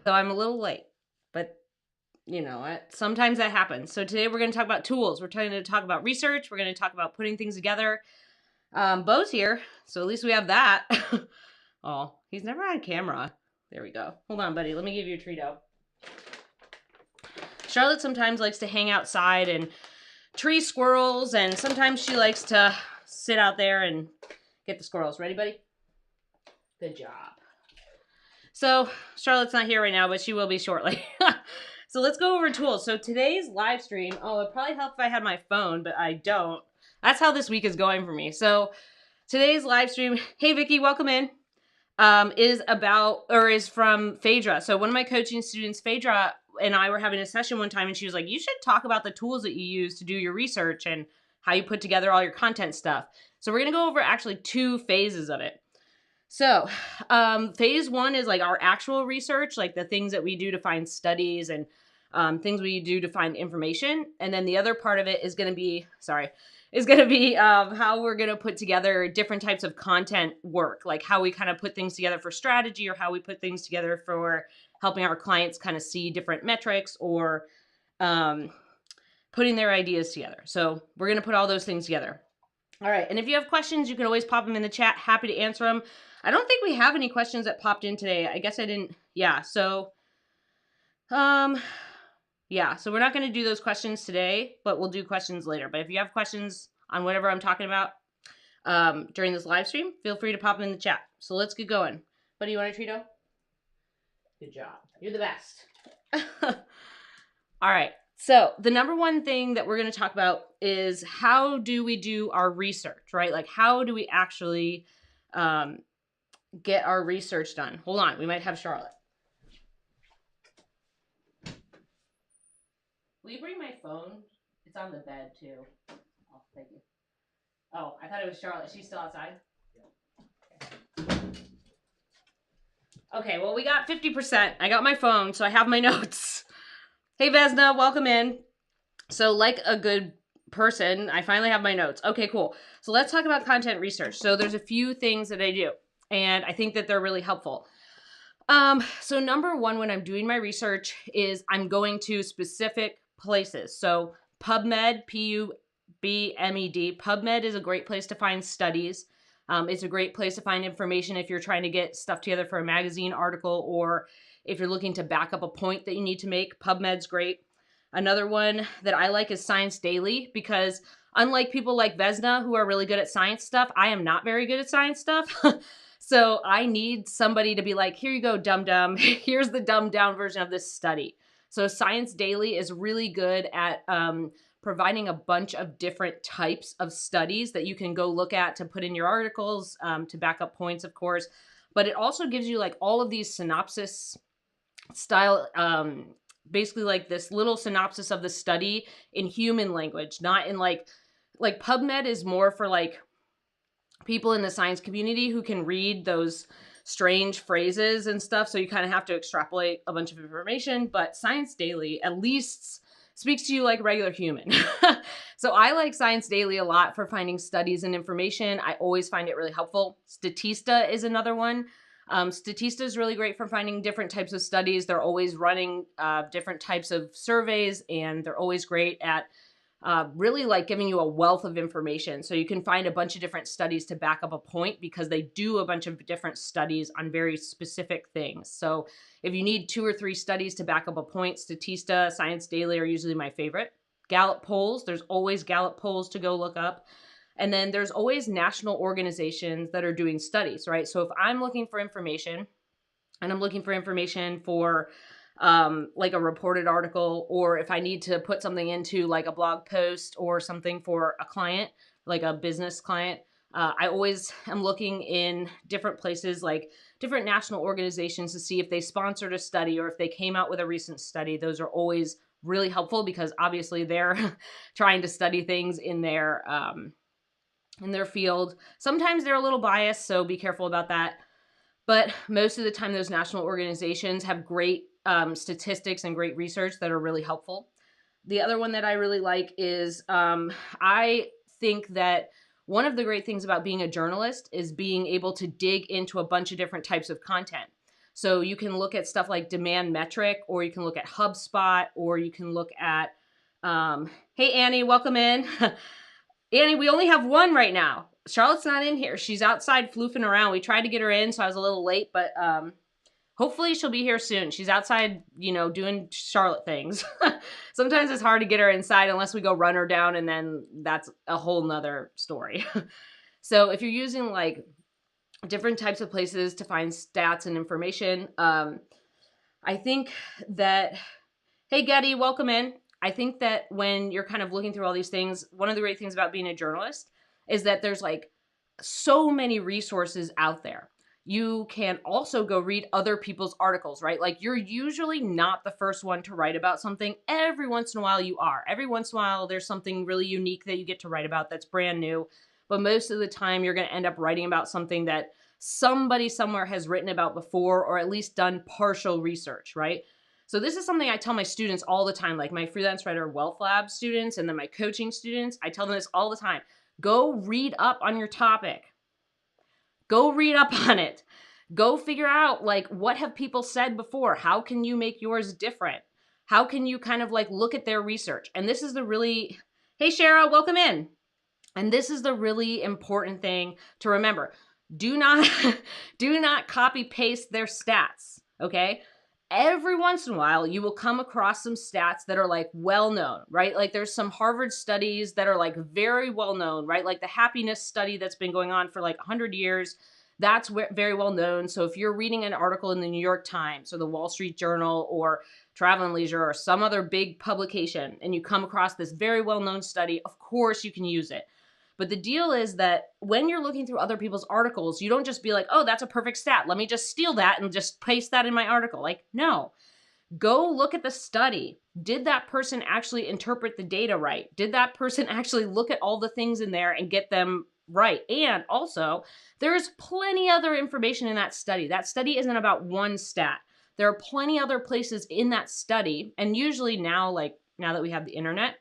So I'm a little late, but you know, sometimes that happens. So today we're going to talk about tools. We're going to talk about research. We're going to talk about putting things together. Bo's here, so at least we have that. Oh, he's never on camera. There we go. Hold on, buddy. Let me give you a treat-o. Charlotte sometimes likes to hang outside and tree squirrels, and sometimes she likes to sit out there and get the squirrels. Ready, buddy? Good job. So Charlotte's not here right now, but she will be shortly. So let's go over tools. So today's live stream, it'd probably help if I had my phone, but I don't. That's how this week is going for me. So today's live stream, hey Vicky, welcome in, is from Phaedra. So one of my coaching students, Phaedra, and I were having a session one time, and she was like, you should talk about the tools that you use to do your research and how you put together all your content stuff. So we're going to go over actually 2 phases of it. So phase 1 is like our actual research, like the things that we do to find studies and things we do to find information. And then the other part of it is going to be, how we're going to put together different types of content work, like how we kind of put things together for strategy, or how we put things together for helping our clients kind of see different metrics, or putting their ideas together. So we're going to put all those things together. All right. And if you have questions, you can always pop them in the chat. Happy to answer them. I don't think we have any questions that popped in today. I guess I didn't. Yeah. So, yeah. So we're not going to do those questions today, but we'll do questions later. But if you have questions on whatever I'm talking about during this live stream, feel free to pop them in the chat. So let's get going. Buddy, you want a treat-o? Good job. You're the best. All right. So the number one thing that we're going to talk about is how do we do our research, right? Like how do we actually get our research done? Hold on. We might have Charlotte. Will you bring my phone? It's on the bed too. Oh, thank you. Oh, I thought it was Charlotte. She's still outside? Yeah. Okay, well, we got 50%. I got my phone, so I have my notes. Hey, Vesna, welcome in. So like a good person, I finally have my notes. Okay, cool. So let's talk about content research. So there's a few things that I do, and I think that they're really helpful. So number one, when I'm doing my research, is I'm going to specific places. So Pubmed, P-U-B-M-E-D. Pubmed is a great place to find studies. It's a great place to find information if you're trying to get stuff together for a magazine article, or if you're looking to back up a point that you need to make. Pubmed's great. Another one that I like is Science Daily, because unlike people like Vesna who are really good at science stuff, I am not very good at science stuff. So I need somebody to be like, here you go, dum-dum. Here's the dumbed-down version of this study. So Science Daily is really good at providing a bunch of different types of studies that you can go look at to put in your articles, to back up points, of course. But it also gives you like all of these synopsis style, basically like this little synopsis of the study in human language, not in like PubMed is more for like people in the science community who can read those strange phrases and stuff. So you kind of have to extrapolate a bunch of information, but Science Daily at least speaks to you like a regular human. So I like Science Daily a lot for finding studies and information. I always find it really helpful. Statista is another one. Statista is really great for finding different types of studies. They're always running different types of surveys, and they're always great at really like giving you a wealth of information. So you can find a bunch of different studies to back up a point, because they do a bunch of different studies on very specific things. So if you need 2 or 3 studies to back up a point, Statista, Science Daily are usually my favorite. Gallup polls, there's always Gallup polls to go look up. And then there's always national organizations that are doing studies, right? So if I'm looking for information, and I'm looking for information for like a reported article, or if I need to put something into like a blog post or something for a client, like a business client, I always am looking in different places, like different national organizations, to see if they sponsored a study or if they came out with a recent study. Those are always really helpful, because obviously they're trying to study things in their field. Sometimes they're a little biased, so be careful about that. But most of the time, those national organizations have great statistics and great research that are really helpful. The other one that I really like is I think that one of the great things about being a journalist is being able to dig into a bunch of different types of content. So you can look at stuff like Demand Metric, or you can look at HubSpot, or you can look at, hey, Annie, welcome in. Annie, we only have one right now. Charlotte's not in here. She's outside floofing around. We tried to get her in, so I was a little late, but hopefully she'll be here soon. She's outside, you know, doing Charlotte things. Sometimes it's hard to get her inside unless we go run her down, and then that's a whole nother story. So if you're using like different types of places to find stats and information, I think that, hey, Getty, welcome in. I think that when you're kind of looking through all these things, one of the great things about being a journalist is that there's like so many resources out there. You can also go read other people's articles, right? Like you're usually not the first one to write about something. Every once in a while you are. Every once in a while there's something really unique that you get to write about that's brand new. But most of the time you're going to end up writing about something that somebody somewhere has written about before, or at least done partial research, right? So this is something I tell my students all the time, like my freelance writer Wealth Lab students and then my coaching students. I tell them this all the time. Go read up on your topic. Go read up on it. Go figure out like what have people said before? How can you make yours different? How can you kind of like look at their research? And this is the really, hey Shara, welcome in. And this is the really important thing to remember. Do not copy paste their stats, okay? Every once in a while, you will come across some stats that are like well-known, right? Like there's some Harvard studies that are like very well-known, right? Like the happiness study that's been going on for like 100 years, that's very well-known. So if you're reading an article in the New York Times or the Wall Street Journal or Travel and Leisure or some other big publication, and you come across this very well-known study, of course you can use it. But the deal is that when you're looking through other people's articles, you don't just be like, oh, that's a perfect stat. Let me just steal that and just paste that in my article. Like, no. Go look at the study. Did that person actually interpret the data right? Did that person actually look at all the things in there and get them right? And also, there's plenty other information in that study. That study isn't about one stat. There are plenty other places in that study. And usually now, like now that we have the internet,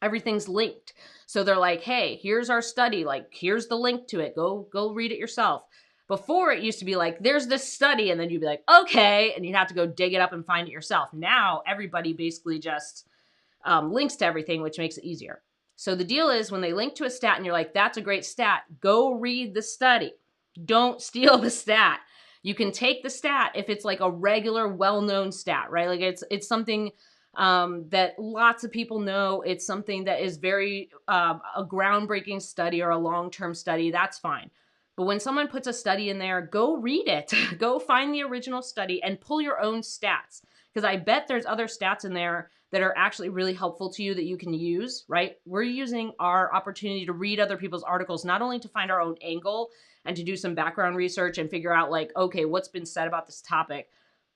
everything's linked. So they're like, hey, here's our study. Like, here's the link to it. Go read it yourself. Before it used to be like, there's this study. And then you'd be like, okay. And you'd have to go dig it up and find it yourself. Now, everybody basically just links to everything, which makes it easier. So the deal is when they link to a stat and you're like, that's a great stat, go read the study. Don't steal the stat. You can take the stat if it's like a regular, well-known stat, right? Like it's something that lots of people know. It's something that is very a groundbreaking study or a long-term study. That's fine. But when someone puts a study in there, go read it. Go find the original study and pull your own stats. Because I bet there's other stats in there that are actually really helpful to you that you can use, right? We're using our opportunity to read other people's articles, not only to find our own angle and to do some background research and figure out like, okay, what's been said about this topic,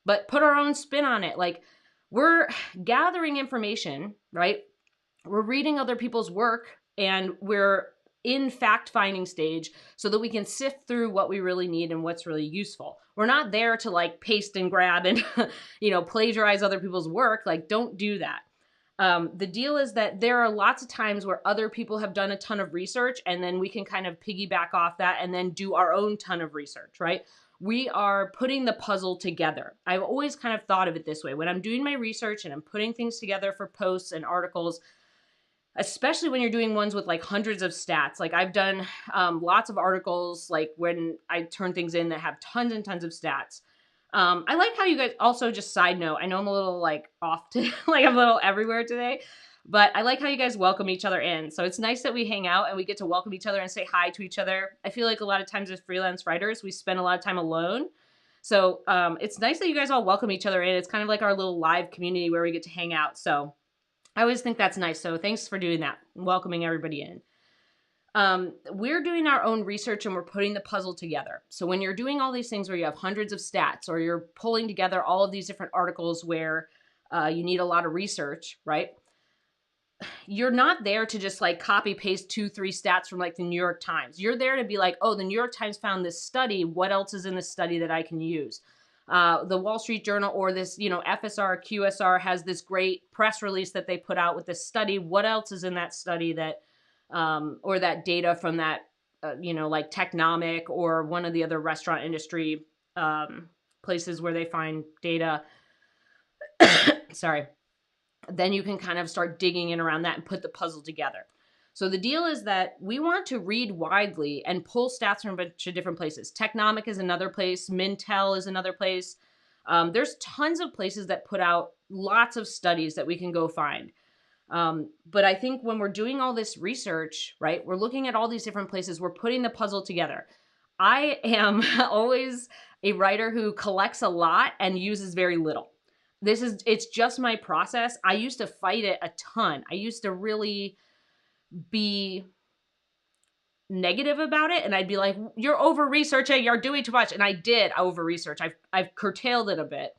but put our own spin on it. Like, we're gathering information, right? We're reading other people's work and we're in fact-finding stage so that we can sift through what we really need and what's really useful. We're not there to like paste and grab and, plagiarize other people's work. Like, don't do that. The deal is that there are lots of times where other people have done a ton of research and then we can kind of piggyback off that and then do our own ton of research, right? We are putting the puzzle together. I've always kind of thought of it this way. When I'm doing my research and I'm putting things together for posts and articles, especially when you're doing ones with like hundreds of stats. Like I've done lots of articles, like when I turn things in that have tons and tons of stats. I like how you guys also, just side note, I know I'm a little like off to like I'm a little everywhere today, but I like how you guys welcome each other in. So it's nice that we hang out and we get to welcome each other and say hi to each other. I feel like a lot of times as freelance writers, we spend a lot of time alone. So it's nice that you guys all welcome each other in. It's kind of like our little live community where we get to hang out. So I always think that's nice. So thanks for doing that, welcoming everybody in. We're doing our own research and we're putting the puzzle together. So when you're doing all these things where you have hundreds of stats or you're pulling together all of these different articles where you need a lot of research, right? You're not there to just like copy paste 2-3 stats from like the New York Times. You're there to be like, oh, the New York Times found this study. What else is in this study that I can use? The Wall Street Journal or this, FSR, QSR has this great press release that they put out with this study. What else is in that study that, or that data from that, like Technomic or one of the other restaurant industry places where they find data. Sorry. Then you can kind of start digging in around that and put the puzzle together. So the deal is that we want to read widely and pull stats from a bunch of different places. Technomic is another place. Mintel is another place. There's tons of places that put out lots of studies that we can go find. But I think when we're doing all this research, right, we're looking at all these different places, we're putting the puzzle together. I am always a writer who collects a lot and uses very little. It's just my process. I used to fight it a ton. I used to really be negative about it, and I'd be like, you're over researching, you're doing too much. And I did over research. I've curtailed it a bit.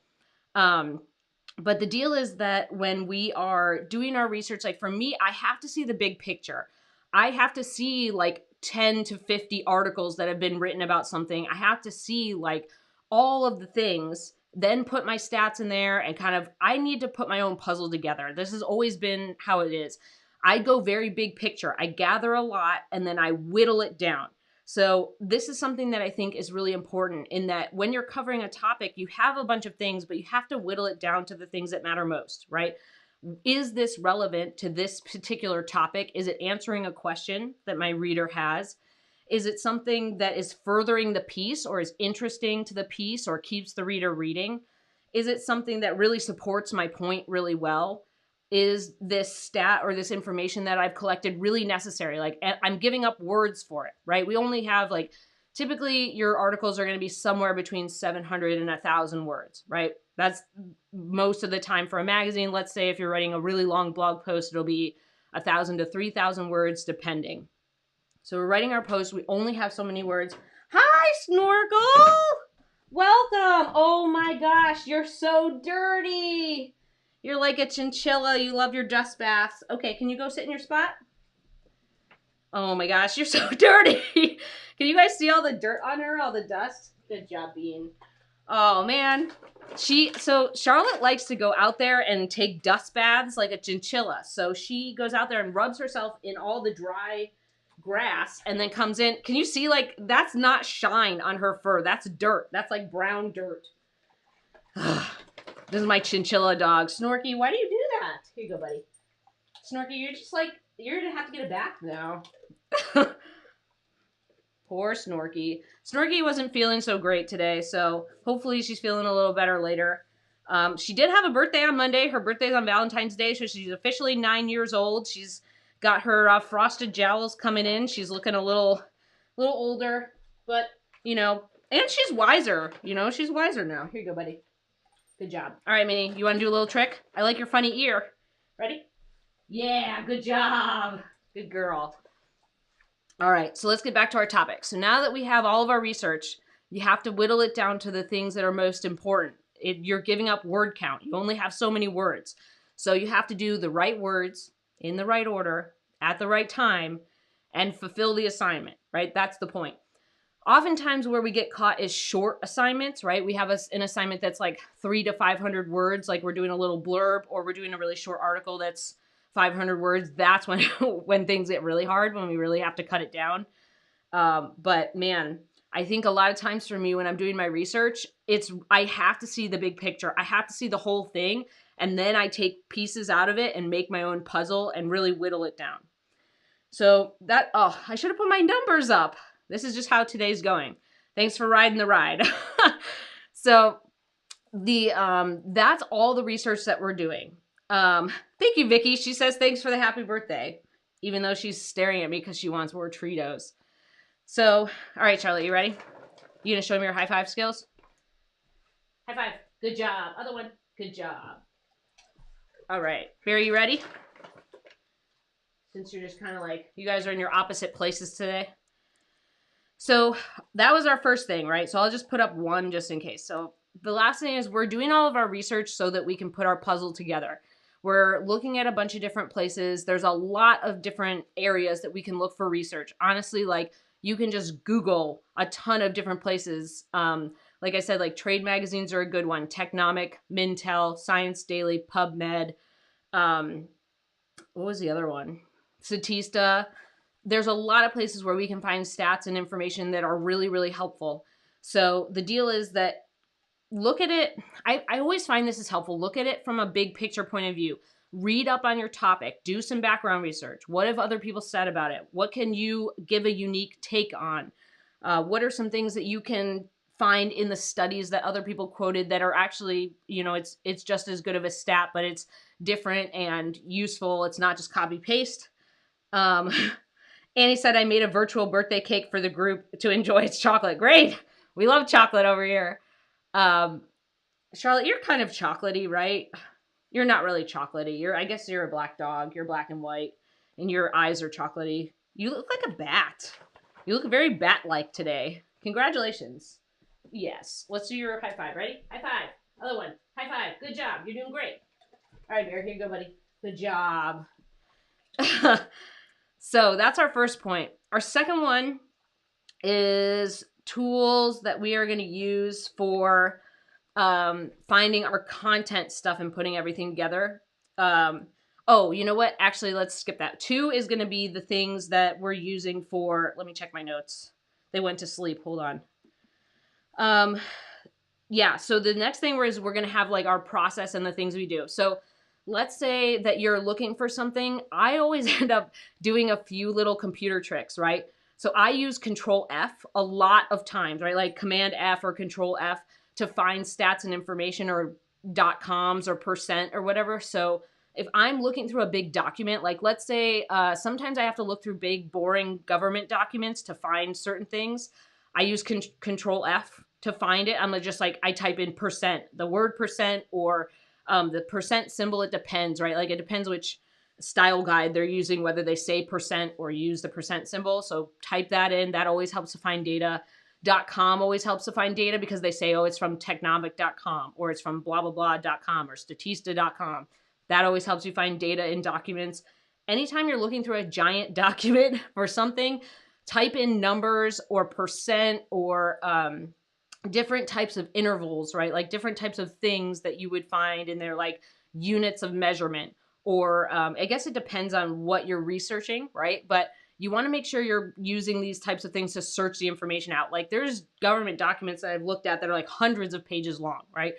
But the deal is that when we are doing our research, like for me, I have to see the big picture. I have to see like 10 to 50 articles that have been written about something. I have to see like all of the things, then put my stats in there and kind of, I need to put my own puzzle together. This has always been how it is. I go very big picture. I gather a lot and then I whittle it down. So this is something that I think is really important in that when you're covering a topic, you have a bunch of things, but you have to whittle it down to the things that matter most, right? Is this relevant to this particular topic? Is it answering a question that my reader has? Is it something that is furthering the piece or is interesting to the piece or keeps the reader reading? Is it something that really supports my point really well? Is this stat or this information that I've collected really necessary? Like I'm giving up words for it, right? We only have like, typically your articles are going to be somewhere between 700 and 1,000 words, right? That's most of the time for a magazine. Let's say if you're writing a really long blog post, it'll be 1,000 to 3,000 words depending. So we're writing our post. We only have so many words. Hi, Snorkel! Welcome! Oh my gosh, you're so dirty! You're like a chinchilla. You love your dust baths. Okay, can you go sit in your spot? Oh my gosh, you're so dirty. Can you guys see all the dirt on her, all the dust? Good job, Bean. Oh man. So Charlotte likes to go out there and take dust baths like a chinchilla. So she goes out there and rubs herself in all the dry grass and then comes in. Can you see, like, that's not shine on her fur. That's dirt. That's like brown dirt. This is my chinchilla dog. Snorky, why do you do that? Here you go, buddy. Snorky, you're just like, you're gonna have to get a bath now. Poor Snorky. Snorky wasn't feeling so great today, so hopefully she's feeling a little better later. She did have a birthday on Monday. Her birthday's on Valentine's Day, so she's officially 9 years old. She's got her frosted jowls coming in. She's looking a little older, but, you know, and she's wiser. You know, she's wiser now. Here you go, buddy. Good job. All right, Minnie, you want to do a little trick? I like your funny ear. Ready? Yeah, good job. Good girl. All right, so let's get back to our topic. So now that we have all of our research, you have to whittle it down to the things that are most important. You're giving up word count. You only have so many words. So you have to do the right words in the right order at the right time and fulfill the assignment, right? That's the point. Oftentimes where we get caught is short assignments, right? We have an assignment that's like 300 to 500 words, like we're doing a little blurb, or we're doing a really short article that's 500 words. That's when when things get really hard, when we really have to cut it down. But man, I think a lot of times for me when I'm doing my research, I have to see the big picture. I have to see the whole thing, and then I take pieces out of it and make my own puzzle and really whittle it down. So that, I should have put my numbers up. This is just how today's going. Thanks for riding the ride. So that's all the research that we're doing. Thank you, Vicky. She says thanks for the happy birthday, even though she's staring at me because she wants more Treatos. So, all right, Charlotte, you ready? You gonna show me your high five skills? High five. Good job. Other one. Good job. All right. Barry, you ready? Since you're just kind of like, you guys are in your opposite places today. So that was our first thing, right? So I'll just put up one just in case. So the last thing is we're doing all of our research so that we can put our puzzle together. We're looking at a bunch of different places. There's a lot of different areas that we can look for research. Honestly, like you can just Google a ton of different places. Like I said, like trade magazines are a good one. Technomic, Mintel, Science Daily, Pubmed. What was the other one? Statista. There's a lot of places where we can find stats and information that are really, really helpful. So the deal is that look at it. I always find this is helpful. Look at it from a big picture point of view. Read up on your topic. Do some background research. What have other people said about it? What can you give a unique take on? What are some things that you can find in the studies that other people quoted that are actually, you know, it's just as good of a stat, but it's different and useful. It's not just copy paste. Annie said, I made a virtual birthday cake for the group to enjoy its chocolate. Great. We love chocolate over here. Charlotte, you're kind of chocolatey, right? You're not really chocolatey. I guess you're a black dog. You're black and white, and your eyes are chocolatey. You look like a bat. You look very bat-like today. Congratulations. Yes. Let's do your high five. Ready? High five. Other one. High five. Good job. You're doing great. All right, Bear. Here you go, buddy. Good job. So that's our first point. Our second one is tools that we are going to use for finding our content stuff and putting everything together. Oh, you know what? Actually, let's skip that. 2 is going to be the things that we're using for, let me check my notes. They went to sleep. Hold on. Yeah, so the next thing we're going to have like our process and the things we do. So let's say that you're looking for something. I always end up doing a few little computer tricks, right? So I use Control F a lot of times, right? Like Command F or Control F to find stats and information or .coms or % or whatever. So if I'm looking through a big document, like let's say sometimes I have to look through big, boring government documents to find certain things. I use Control F to find it. I'm just like, I type in %, the word %, or the % symbol. It depends, right? Like it depends which style guide they're using, whether they say % or use the % symbol. So type that in. That always helps to find data. .com always helps to find data because they say, oh, it's from technomic.com or it's from blah, blah, blah.com or statista.com. That always helps you find data in documents. Anytime you're looking through a giant document for something, type in numbers or % or different types of intervals, right? Like different types of things that you would find in there, like units of measurement, or I guess it depends on what you're researching, right? But you want to make sure you're using these types of things to search the information out. Like there's government documents that I've looked at that are like hundreds of pages long, right?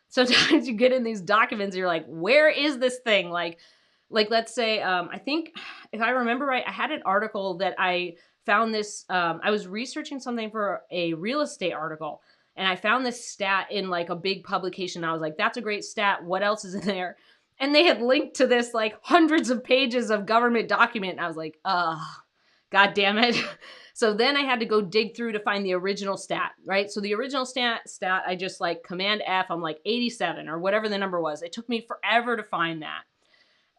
Sometimes you get in these documents and you're like, where is this thing? Like let's say, I think if I remember right, I had an article that I found this, I was researching something for a real estate article, and I found this stat in like a big publication. I was like, that's a great stat. What else is in there? And they had linked to this like hundreds of pages of government document. And I was like, God damn it. So then I had to go dig through to find the original stat, right? So the original stat, I just like Command F, I'm like 87 or whatever the number was. It took me forever to find that.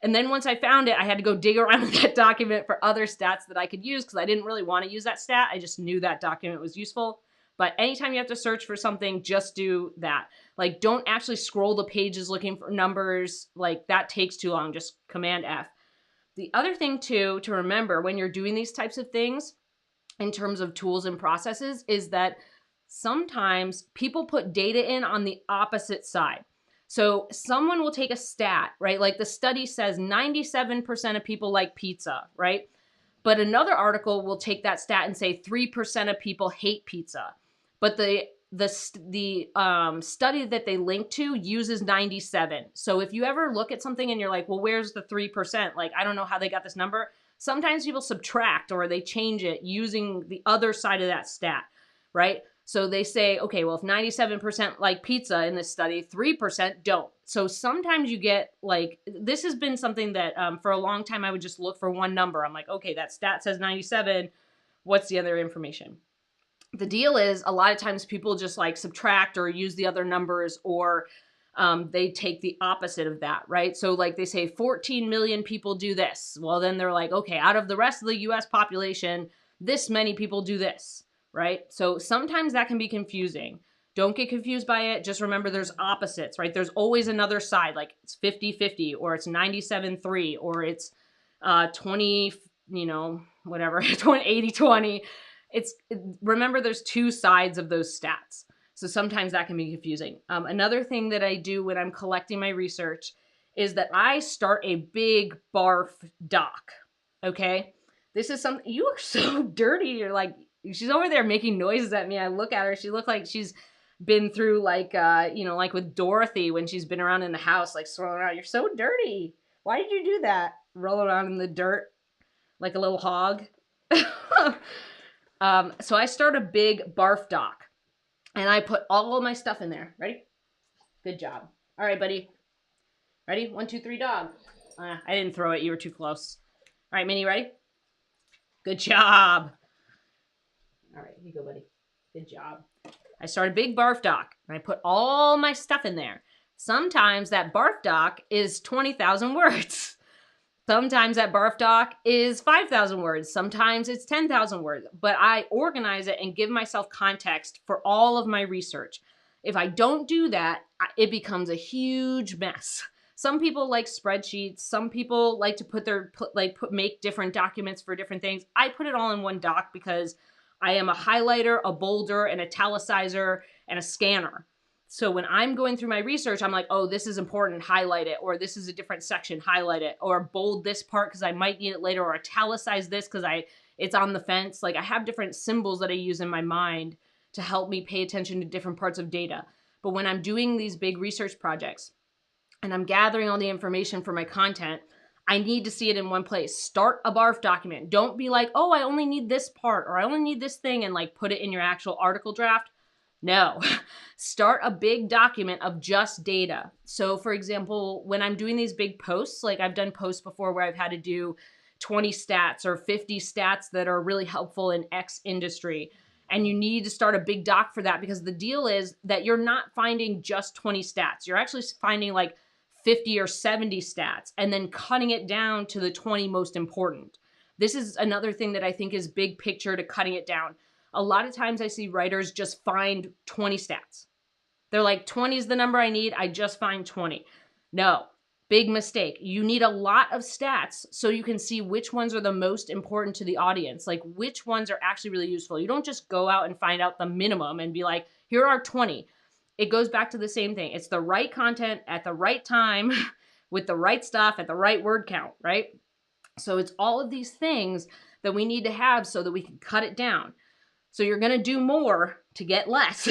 And then once I found it, I had to go dig around in that document for other stats that I could use because I didn't really want to use that stat. I just knew that document was useful. But anytime you have to search for something, just do that. Like, don't actually scroll the pages looking for numbers. Like, that takes too long. Just Command F. The other thing, too, to remember when you're doing these types of things in terms of tools and processes is that sometimes people put data in on the opposite side. So someone will take a stat, right? Like the study says 97% of people like pizza, right? But another article will take that stat and say 3% of people hate pizza. But the study that they link to uses 97. So if you ever look at something and you're like, well, where's the 3%? Like, I don't know how they got this number. Sometimes people subtract or they change it using the other side of that stat, right? So they say, okay, well, if 97% like pizza in this study, 3% don't. So sometimes you get like, this has been something that for a long time, I would just look for one number. I'm like, okay, that stat says 97. What's the other information? The deal is a lot of times people just like subtract or use the other numbers, or they take the opposite of that, right? So like they say 14 million people do this. Well, then they're like, okay, out of the rest of the US population, this many people do this, right? So sometimes that can be confusing. Don't get confused by it. Just remember there's opposites, right? There's always another side, like it's 50-50 or it's 97-3 or it's 20, you know, whatever, 80-20. Remember there's two sides of those stats. So sometimes that can be confusing. Another thing that I do when I'm collecting my research is that I start a big barf doc, okay? This is something, you are so dirty. You're like, she's over there making noises at me. I look at her. She looks like she's been through like, you know, like with Dorothy when she's been around in the house, like swirling around. You're so dirty. Why did you do that? Roll around in the dirt like a little hog. So I start a big barf doc and I put all of my stuff in there. Ready? Good job. All right, buddy. Ready? 1, 2, 3, dog. I didn't throw it. You were too close. All right, Minnie, ready? Good job. All right, here you go, buddy. Good job. I start a big barf doc and I put all my stuff in there. Sometimes that barf doc is 20,000 words. Sometimes that barf doc is 5,000 words. Sometimes it's 10,000 words. But I organize it and give myself context for all of my research. If I don't do that, it becomes a huge mess. Some people like spreadsheets. Some people like to make different documents for different things. I put it all in one doc because I am a highlighter, a bolder, an italicizer, and a scanner. So when I'm going through my research, I'm like, oh, this is important, highlight it, or this is a different section, highlight it, or bold this part because I might need it later, or italicize this because it's on the fence. Like I have different symbols that I use in my mind to help me pay attention to different parts of data. But when I'm doing these big research projects and I'm gathering all the information for my content, I need to see it in one place. Start a barf document. Don't be like, oh, I only need this part, or I only need this thing, and like put it in your actual article draft. No, start a big document of just data. So for example, when I'm doing these big posts, like I've done posts before where I've had to do 20 stats or 50 stats that are really helpful in X industry. And you need to start a big doc for that because the deal is that you're not finding just 20 stats. You're actually finding like 50 or 70 stats and then cutting it down to the 20 most important. This is another thing that I think is big picture to cutting it down. A lot of times I see writers just find 20 stats. They're like, 20 is the number I need. I just find 20. No, big mistake. You need a lot of stats so you can see which ones are the most important to the audience, like which ones are actually really useful. You don't just go out and find out the minimum and be like, here are 20. It goes back to the same thing. It's the right content at the right time with the right stuff at the right word count, right? So it's all of these things that we need to have so that we can cut it down. So you're going to do more to get less.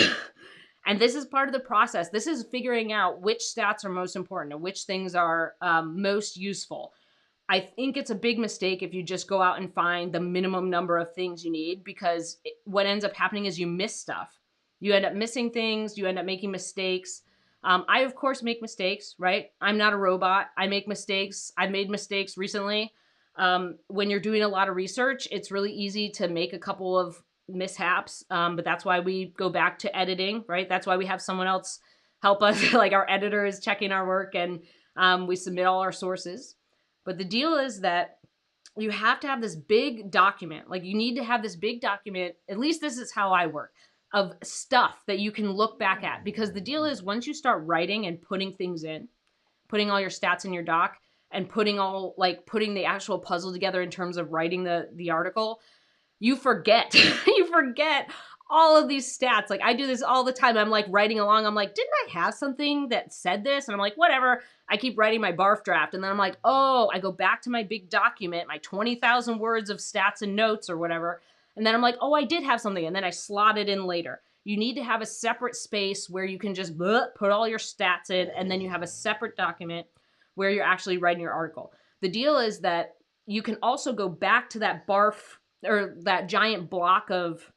And this is part of the process. This is figuring out which stats are most important and which things are most useful. I think it's a big mistake if you just go out and find the minimum number of things you need, because what ends up happening is you miss stuff. You end up missing things. You end up making mistakes. I, of course, make mistakes, right? I'm not a robot. I make mistakes. I've made mistakes recently. When you're doing a lot of research, it's really easy to make a couple of mishaps, but that's why we go back to editing, right? That's why we have someone else help us. Like our editor is checking our work and we submit all our sources. But the deal is that you have to have this big document. Like you need to have this big document, at least this is how I work, of stuff that you can look back at. Because the deal is once you start writing and putting things in, putting all your stats in your doc and putting the actual puzzle together in terms of writing the article, you forget. You forget all of these stats. Like I do this all the time. I'm like writing along. I'm like, didn't I have something that said this? And I'm like, whatever. I keep writing my barf draft. And then I'm like, oh, I go back to my big document, my 20,000 words of stats and notes or whatever. And then I'm like, oh, I did have something. And then I slot it in later. You need to have a separate space where you can just put all your stats in. And then you have a separate document where you're actually writing your article. The deal is that you can also go back to that barf or that giant block of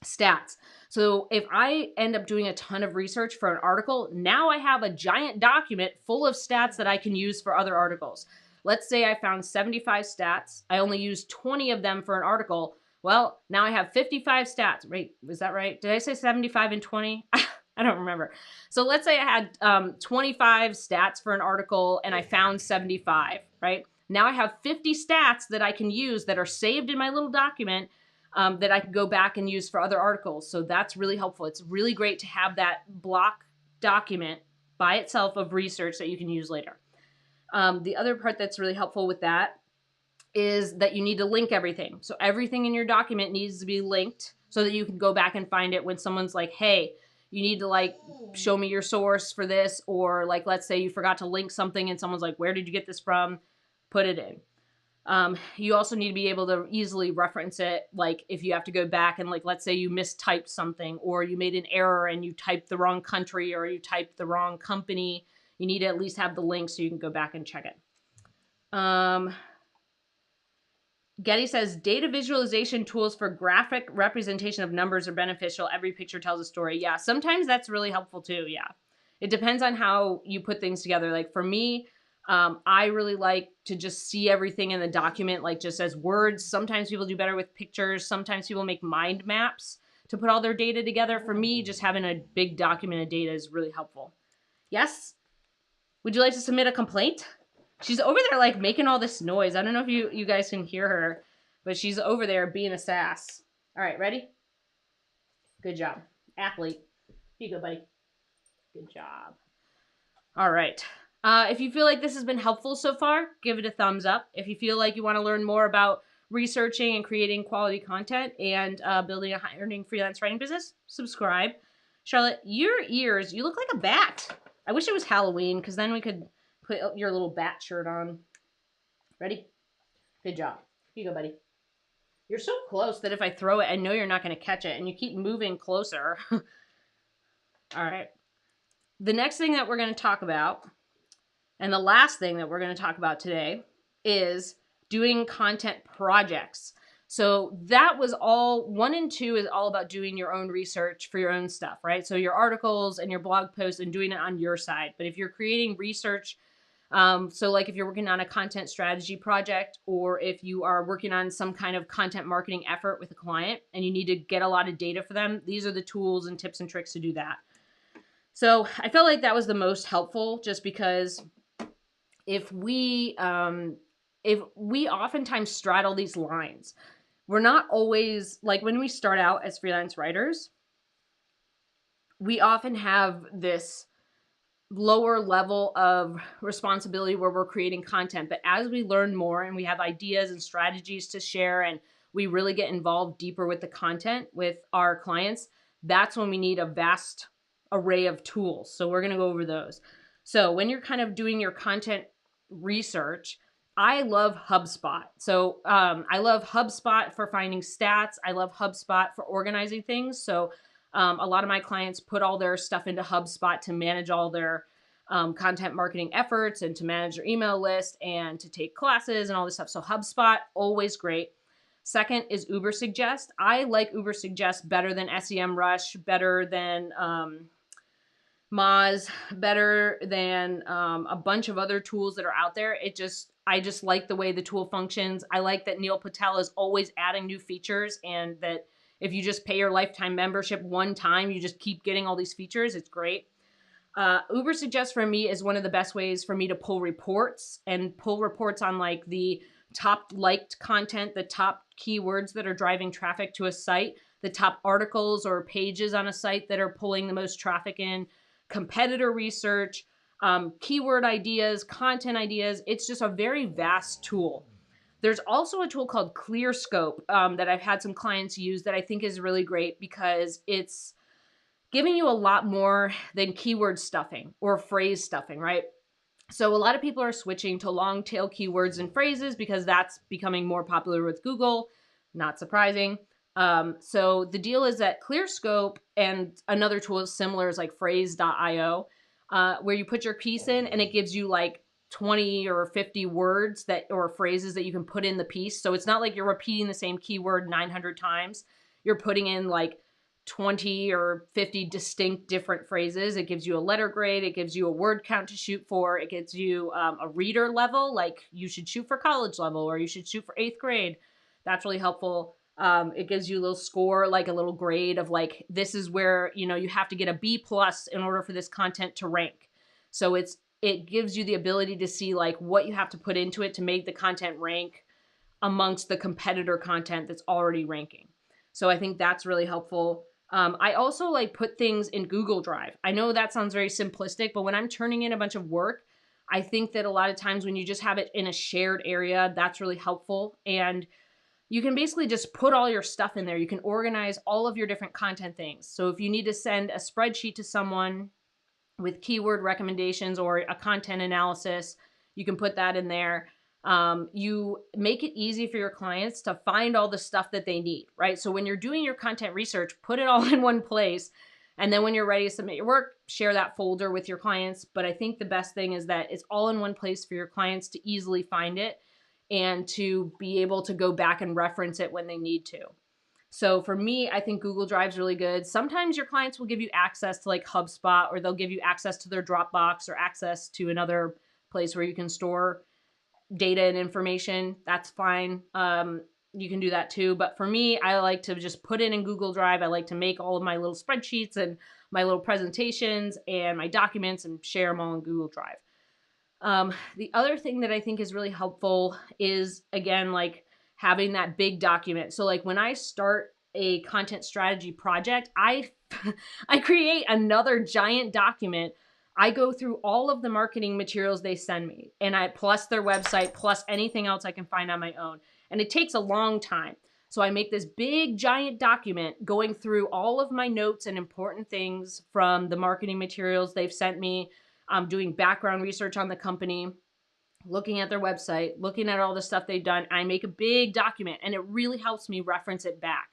stats. So if I end up doing a ton of research for an article, now I have a giant document full of stats that I can use for other articles. Let's say I found 75 stats. I only used 20 of them for an article. Well, now I have 55 stats. Wait, was that right? Did I say 75 and 20? I don't remember. So let's say I had 25 stats for an article and I found 75, right? Now I have 50 stats that I can use that are saved in my little document that I can go back and use for other articles. So that's really helpful. It's really great to have that block document by itself of research that you can use later. The other part that's really helpful with that is that you need to link everything. So everything in your document needs to be linked so that you can go back and find it when someone's like, hey, you need to like show me your source for this. Or like, let's say you forgot to link something and someone's like, where did you get this from? Put it in. You also need to be able to easily reference it. Like if you have to go back and like, let's say you mistyped something or you made an error and you typed the wrong country or you typed the wrong company, you need to at least have the link so you can go back and check it. Getty says data visualization tools for graphic representation of numbers are beneficial. Every picture tells a story. Yeah, sometimes that's really helpful too. Yeah, it depends on how you put things together. Like for me, I really like to just see everything in the document, like just as words. Sometimes people do better with pictures. Sometimes people make mind maps to put all their data together. For me, just having a big document of data is really helpful. Yes? Would you like to submit a complaint? She's over there like making all this noise. I don't know if you guys can hear her, but she's over there being a sass. All right, ready? Good job. Athlete. Here you go, buddy. Good job. All right. If you feel like this has been helpful so far, give it a thumbs up. If you feel like you want to learn more about researching and creating quality content and building a high-earning freelance writing business, subscribe. Charlotte, your ears, you look like a bat. I wish it was Halloween because then we could put your little bat shirt on. Ready? Good job. Here you go, buddy. You're so close that if I throw it, I know you're not going to catch it, and you keep moving closer. All right. The next thing that we're going to talk about, and the last thing that we're going to talk about today, is doing content projects. So that was all, 1 and 2 is all about doing your own research for your own stuff, right? So your articles and your blog posts and doing it on your side. But if you're creating research, so like if you're working on a content strategy project, or if you are working on some kind of content marketing effort with a client and you need to get a lot of data for them, these are the tools and tips and tricks to do that. So I felt like that was the most helpful, just because if we oftentimes straddle these lines, we're not always, like when we start out as freelance writers, we often have this lower level of responsibility where we're creating content. But as we learn more and we have ideas and strategies to share and we really get involved deeper with the content with our clients, that's when we need a vast array of tools. So we're going to go over those. So when you're kind of doing your content research, I love Hubspot. So I love Hubspot for finding stats. I love Hubspot for organizing things. So a lot of my clients put all their stuff into Hubspot to manage all their content marketing efforts and to manage their email list and to take classes and all this stuff. So Hubspot, always great. Second is Ubersuggest. I like Ubersuggest better than SEMrush, better than Moz, better than a bunch of other tools that are out there. I just like the way the tool functions. I like that Neil Patel is always adding new features, and that if you just pay your lifetime membership one time, you just keep getting all these features. It's great. Ubersuggest for me is one of the best ways for me to pull reports on like the top liked content, the top keywords that are driving traffic to a site, the top articles or pages on a site that are pulling the most traffic in, competitor research, keyword ideas, content ideas. It's just a very vast tool. There's also a tool called Clearscope that I've had some clients use that I think is really great because it's giving you a lot more than keyword stuffing or phrase stuffing, right? So a lot of people are switching to long tail keywords and phrases because that's becoming more popular with Google. Not surprising. So the deal is that Clearscope and another tool is similar is like phrase.io, where you put your piece in and it gives you like 20 or 50 words or phrases that you can put in the piece. So it's not like you're repeating the same keyword 900 times. You're putting in like 20 or 50 distinct different phrases. It gives you a letter grade. It gives you a word count to shoot for. It gives you a reader level, like you should shoot for college level or you should shoot for 8th grade. That's really helpful. It gives you a little score, like a little grade of like, this is where, you have to get a B+ in order for this content to rank. So it gives you the ability to see like what you have to put into it to make the content rank amongst the competitor content that's already ranking. So I think that's really helpful. I also like put things in Google Drive. I know that sounds very simplistic, but when I'm turning in a bunch of work, I think that a lot of times when you just have it in a shared area, that's really helpful. And you can basically just put all your stuff in there. You can organize all of your different content things. So if you need to send a spreadsheet to someone with keyword recommendations or a content analysis, you can put that in there. You make it easy for your clients to find all the stuff that they need, right? So when you're doing your content research, put it all in one place. And then when you're ready to submit your work, share that folder with your clients. But I think the best thing is that it's all in one place for your clients to easily find it and to be able to go back and reference it when they need to. So for me, I think Google Drive's really good. Sometimes your clients will give you access to like Hubspot, or they'll give you access to their Dropbox or access to another place where you can store data and information. That's fine. You can do that too. But for me, I like to just put it in Google Drive. I like to make all of my little spreadsheets and my little presentations and my documents and share them all in Google Drive. The other thing that I think is really helpful is, again, like having that big document. So like when I start a content strategy project, I create another giant document. I go through all of the marketing materials they send me, and plus their website, plus anything else I can find on my own. And it takes a long time. So I make this big giant document going through all of my notes and important things from the marketing materials they've sent me, doing background research on the company, looking at their website, looking at all the stuff they've done. I make a big document, and it really helps me reference it back.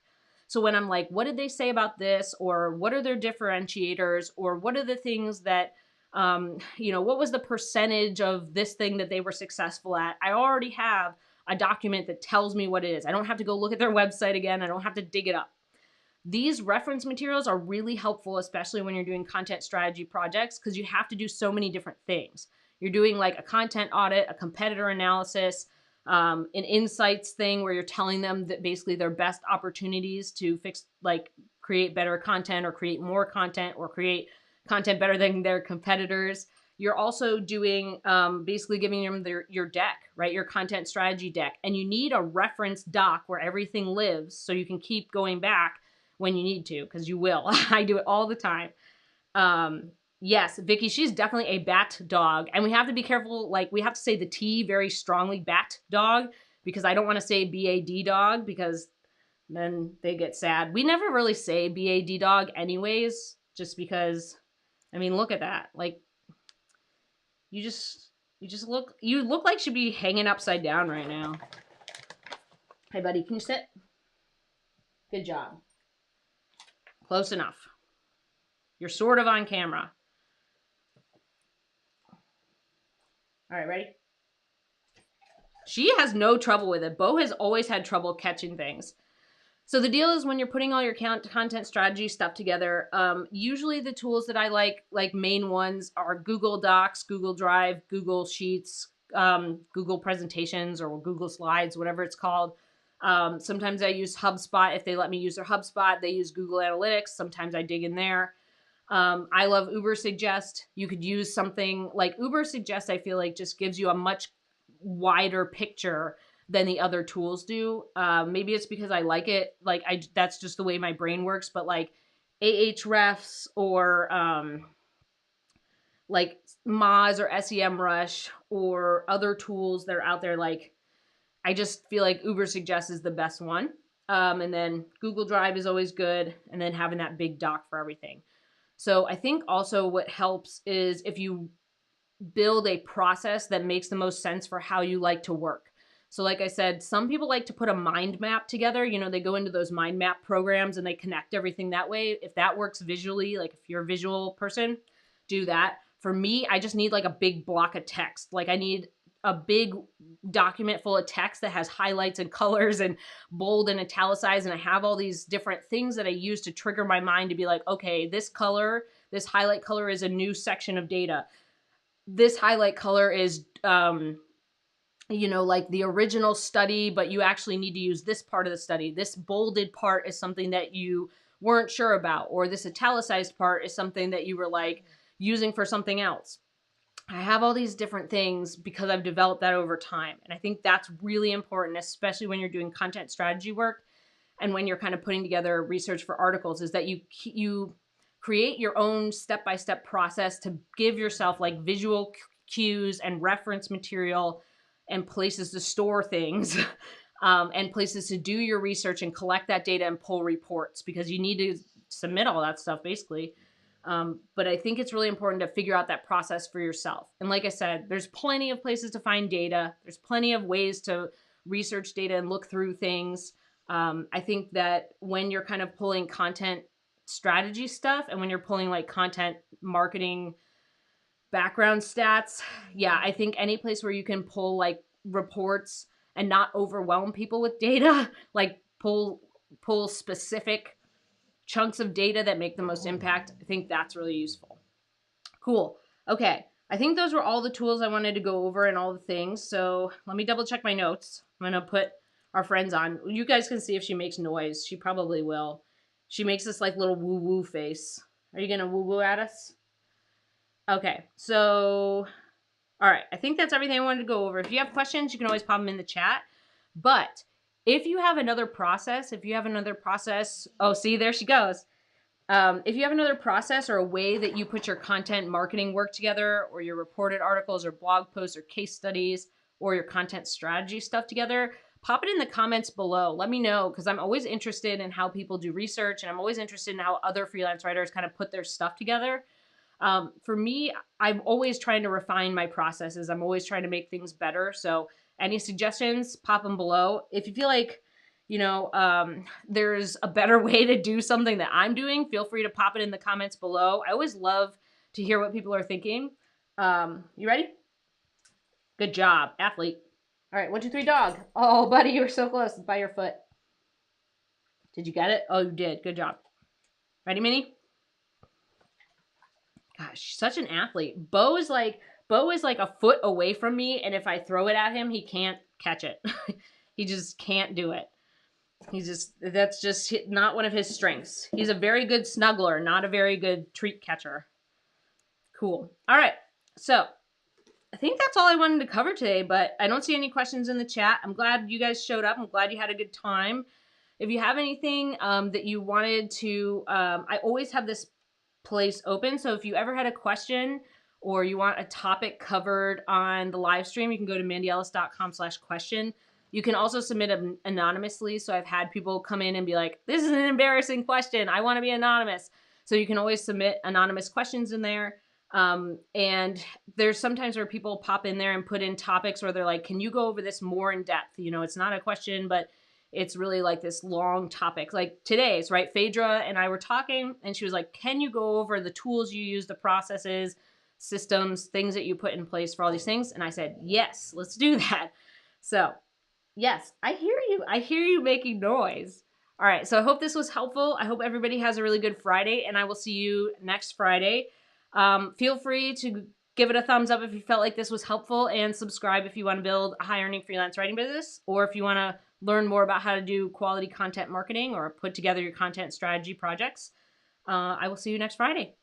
So when I'm like, what did they say about this? Or what are their differentiators? Or what are the things that, what was the percentage of this thing that they were successful at? I already have a document that tells me what it is. I don't have to go look at their website again. I don't have to dig it up. These reference materials are really helpful, especially when you're doing content strategy projects, because you have to do so many different things. You're doing like a content audit, a competitor analysis, an insights thing where you're telling them that basically their best opportunities to create better content or create more content or create content better than their competitors. You're also doing basically giving them your deck, right? Your content strategy deck. And you need a reference doc where everything lives so you can keep going back when you need to, because you will. I do it all the time. Yes, Vicky, she's definitely a bat dog. And we have to be careful. Like, we have to say the T very strongly, bat dog, because I don't want to say BAD dog, because then they get sad. We never really say BAD dog anyways, just because, I mean, look at that. Like, you look like you should be hanging upside down right now. Hey, buddy, can you sit? Good job. Close enough. You're sort of on camera. All right, ready? She has no trouble with it. Bo has always had trouble catching things. So the deal is when you're putting all your content strategy stuff together, usually the tools that I like main ones are Google Docs, Google Drive, Google Sheets, Google Presentations, or Google Slides, whatever it's called. Sometimes I use HubSpot. If they let me use their HubSpot, they use Google Analytics. Sometimes I dig in there. I love Ubersuggest. You could use something like Ubersuggest. I feel like just gives you a much wider picture than the other tools do. Maybe it's because I like it. Like that's just the way my brain works. But like Ahrefs or like Moz or SEMrush or other tools that are out there, like I just feel like Ubersuggest is the best one. And then Google Drive is always good. And then having that big doc for everything. So I think also what helps is if you build a process that makes the most sense for how you like to work. So like I said, some people like to put a mind map together. You know, they go into those mind map programs and they connect everything that way. If that works visually, like if you're a visual person, do that. For me, I just need like a big block of text. Like I need a big document full of text that has highlights and colors and bold and italicized. And I have all these different things that I use to trigger my mind to be like, okay, this color, this highlight color is a new section of data. This highlight color is, like the original study, but you actually need to use this part of the study. This bolded part is something that you weren't sure about, or this italicized part is something that you were like using for something else. I have all these different things because I've developed that over time. And I think that's really important, especially when you're doing content strategy work and when you're kind of putting together research for articles, is that you create your own step-by-step process to give yourself like visual cues and reference material and places to store things and places to do your research and collect that data and pull reports, because you need to submit all that stuff basically. But I think it's really important to figure out that process for yourself. And like I said, there's plenty of places to find data. There's plenty of ways to research data and look through things. I think that when you're kind of pulling content strategy stuff and when you're pulling like content marketing background stats, yeah, I think any place where you can pull like reports and not overwhelm people with data, like pull specific chunks of data that make the most impact, I think that's really useful. Cool. Okay. I think those were all the tools I wanted to go over and all the things. So let me double check my notes. I'm going to put our friends on. You guys can see if she makes noise. She probably will. She makes this like little woo-woo face. Are you going to woo-woo at us? Okay. So, all right. I think that's everything I wanted to go over. If you have questions, you can always pop them in the chat. But if you have another process, oh, see, there she goes. If you have another process or a way that you put your content marketing work together, or your reported articles or blog posts or case studies or your content strategy stuff together, pop it in the comments below. Let me know, because I'm always interested in how people do research, and I'm always interested in how other freelance writers kind of put their stuff together. For me, I'm always trying to refine my processes. I'm always trying to make things better. So any suggestions, pop them below. If you feel like, there's a better way to do something that I'm doing, feel free to pop it in the comments below. I always love to hear what people are thinking. You ready? Good job, athlete. All right, 1, 2, 3, dog. Oh, buddy, you were so close by your foot. Did you get it? Oh, you did. Good job. Ready, Minnie? Gosh, she's such an athlete. Bo is like a foot away from me, and if I throw it at him, he can't catch it. He just can't do it. That's just not one of his strengths. He's a very good snuggler, not a very good treat catcher. Cool. All right. So I think that's all I wanted to cover today, but I don't see any questions in the chat. I'm glad you guys showed up. I'm glad you had a good time. If you have anything that you wanted to, I always have this place open. So if you ever had a question or you want a topic covered on the live stream, you can go to mandyellis.com/question. You can also submit them anonymously. So I've had people come in and be like, this is an embarrassing question. I want to be anonymous. So you can always submit anonymous questions in there. And there's sometimes where people pop in there and put in topics where they're like, can you go over this more in depth? It's not a question, but it's really like this long topic. Like today's, right? Phaedra and I were talking, and she was like, can you go over the tools you use, the processes, systems, things that you put in place for all these things? And I said, yes, let's do that. So yes, I hear you. I hear you making noise. All right. So I hope this was helpful. I hope everybody has a really good Friday, and I will see you next Friday. Feel free to give it a thumbs up if you felt like this was helpful, and subscribe if you want to build a high-earning freelance writing business, or if you want to learn more about how to do quality content marketing or put together your content strategy projects. I will see you next Friday.